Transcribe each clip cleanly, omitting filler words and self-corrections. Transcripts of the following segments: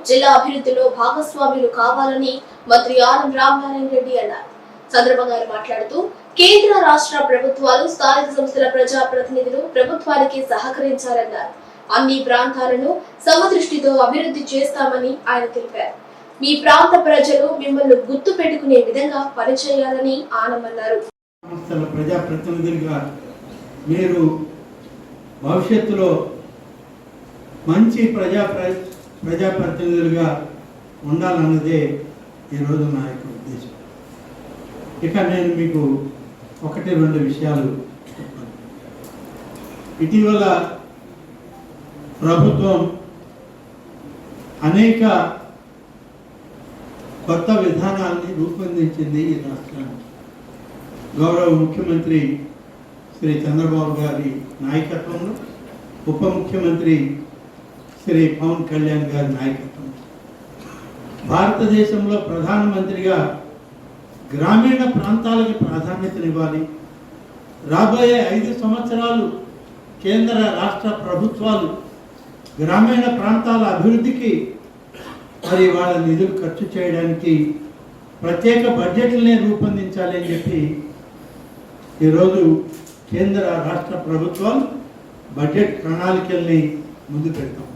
జిల్లా అభివృద్ధిలో భాగస్వాములు కావాలని మంత్రి ఆనం రామనారాయణ రెడ్డి అన్నారు. సందర్భంగా మాట్లాడుతూ కేంద్ర రాష్ట్ర ప్రభుత్వాలు స్థానిక సంస్థల ప్రజా ప్రతినిధులు ప్రభుత్వానికి సహకరించాలన్నారు. అన్ని ప్రాంతాలను సమదృష్టితో అభివృద్ధి చేస్తామని ఆయన తెలిపారు. మీ ప్రాంత ప్రజలు మిమ్మల్ని గుర్తు పెట్టుకునే విధంగా పనిచేయాలని ఆనమన్నారు. ప్రజా ప్రతినిధులుగా మీరు భవిష్యత్తులో మంచి ప్రజాప్రతినిధులుగా ఉండాలన్నదే ఈరోజు నా యొక్క ఉద్దేశం. ఇక నేను మీకు 1-2 విషయాలు చెప్పాను. ఇటీవల ప్రభుత్వం అనేక కొత్త విధానాల్ని రూపొందించింది ఈ రాష్ట్రానికి. గౌరవ ముఖ్యమంత్రి శ్రీ చంద్రబాబు గారి నాయకత్వంలో, ఉప ముఖ్యమంత్రి శ్రీ పవన్ కళ్యాణ్ గారి నాయకత్వంలో భారతదేశంలో ప్రధానమంత్రిగా గ్రామీణ ప్రాంతాలకు ప్రాధాన్యతనివ్వాలి. రాబోయే 5 సంవత్సరాలు కేంద్ర రాష్ట్ర ప్రభుత్వాలు గ్రామీణ ప్రాంతాల అభివృద్ధికి మరి వాళ్ళ నిధులు ఖర్చు చేయడానికి ప్రత్యేక బడ్జెట్లనే రూపొందించాలి అని చెప్పి ఈరోజు కేంద్ర రాష్ట్ర ప్రభుత్వాలు బడ్జెట్ ప్రణాళికల్ని ముందు పెడతాం.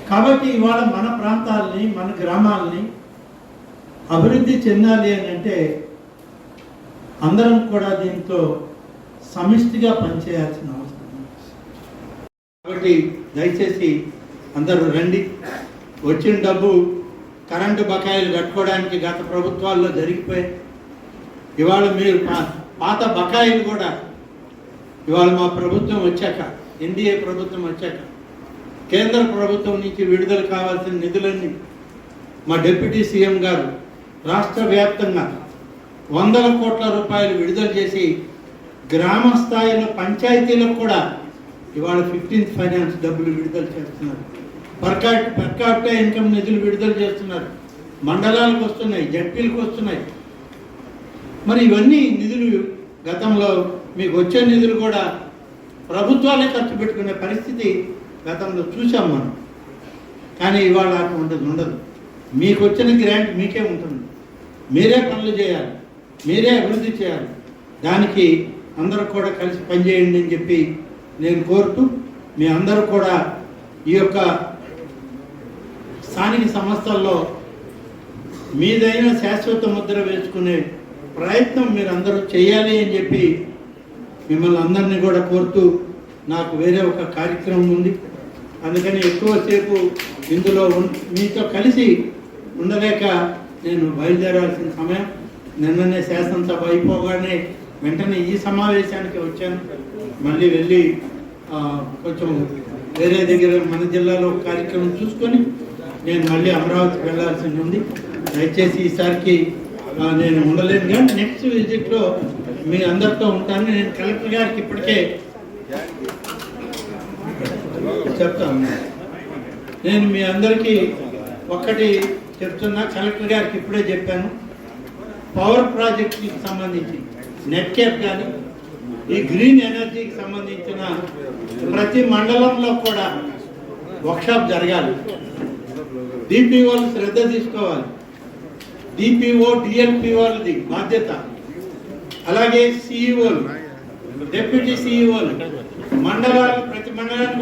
కాబట్టి ఇవాళ మన ప్రాంతాలని, మన గ్రామాలని అభివృద్ధి చెందాలి అని అంటే అందరం కూడా దీంతో సమిష్టిగా పనిచేయాల్సిన అవసరం ఉంది. కాబట్టి దయచేసి అందరూ రండి. వచ్చిన డబ్బు కరెంటు బకాయిలు కట్టుకోవడానికి గత ప్రభుత్వాల్లో జరిగిపోయాయి. ఇవాళ మీరు పాత బకాయిలు కూడా ఇవాళ మా ప్రభుత్వం వచ్చాక, ఎన్డీఏ ప్రభుత్వం వచ్చాక కేంద్ర ప్రభుత్వం నుంచి విడుదల కావాల్సిన నిధులన్నీ మా డిప్యూటీ సీఎం గారు రాష్ట్ర వ్యాప్తంగా 100 కోట్ల రూపాయలు విడుదల చేసి గ్రామ స్థాయిలో పంచాయతీలకు కూడా ఇవాళ 15th ఫైనాన్స్ డబ్బులు విడుదల చేస్తున్నారు. పర్ క్యాపిటా ఇన్కమ్ నిధులు విడుదల చేస్తున్నారు. మండలాలకు వస్తున్నాయి, జడ్పీలకు వస్తున్నాయి. మరి ఇవన్నీ నిధులు గతంలో మీకు వచ్చే నిధులు కూడా ప్రభుత్వాలే ఖర్చు పెట్టుకునే పరిస్థితి గతంలో చూసాం మనం. కానీ ఇవాళ ఉండదు. మీకు వచ్చిన గ్రాంట్ మీకే ఉంటుంది. మీరే పనులు చేయాలి, మీరే అభివృద్ధి చేయాలి. దానికి అందరూ కూడా కలిసి పనిచేయండి అని చెప్పి నేను కోరుతూ, మీ అందరూ కూడా ఈ యొక్క స్థానిక సంస్థల్లో మీదైన శాశ్వత ముద్ర వేసుకునే ప్రయత్నం మీరు అందరూ చేయాలి అని చెప్పి మిమ్మల్ని అందరినీ కూడా కోరుతూ, నాకు వేరే ఒక కార్యక్రమం ఉంది, అందుకని ఎక్కువసేపు ఇందులో మీతో కలిసి ఉండలేక నేను బయలుదేరాల్సిన సమయం. నిన్ననే శాసనసభ అయిపోగానే వెంటనే ఈ సమావేశానికి వచ్చాను. మళ్ళీ వెళ్ళి కొంచెం వేరే దగ్గర మన జిల్లాలో కార్యక్రమం చూసుకొని నేను మళ్ళీ అమరావతికి వెళ్ళాల్సి ఉంది. దయచేసి ఈసారికి నేను ఉండలేను, కానీ నెక్స్ట్ విజిట్లో మీ అందరితో ఉంటాను. నేను కలెక్టర్ గారికి ఇప్పటికే చెప్తాను. నేను మీ అందరికీ ఒక్కటి చెప్తున్నా, కలెక్టర్ గారికి ఇప్పుడే చెప్పాను. పవర్ ప్రాజెక్ట్కి సంబంధించి నెట్ క్యాప్ కానీ ఈ గ్రీన్ ఎనర్జీకి సంబంధించిన ప్రతి మండలంలో కూడా వర్క్షాప్ జరగాలి. డిపిఓలు శ్రద్ధ తీసుకోవాలి. డిపిఓ డిఎల్పిఓలది బాధ్యత. అలాగే సిఇఓలు, డిప్యూటీ సిఇఓలు, మండలాలు ప్రతి మండలానికి